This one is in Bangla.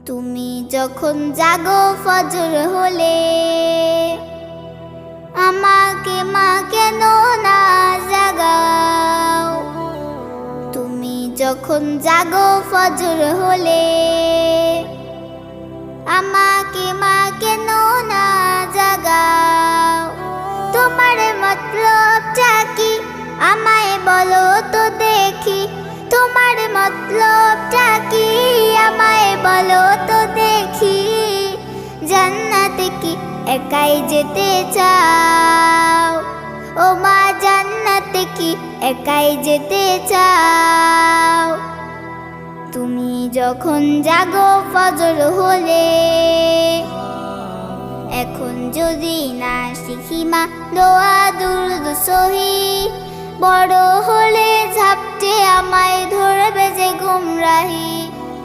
তুমি যখন জাগো ফজর হলে, আমাকে মা কেন না জাগাও? তুমি যখন জাগো ফজর হলে, আমাকে মা কেন না জাগাও? তোমার মতলবটা কি আমায় বলো তো দেখি, তোমার মতলবটা কি আমায় বলো তো দেখি। জান্নাতে কি একাই যেতে চাও? ও মা জান্নাতে কি একাই যেতে চাও? তুমি যখন জাগো ফজর হলে, এখন যদি না শিখি মা দোয়া দুরুদ সহি, বড় হলে ঝাপটে আমায় ধরবে যে গুমরাহি।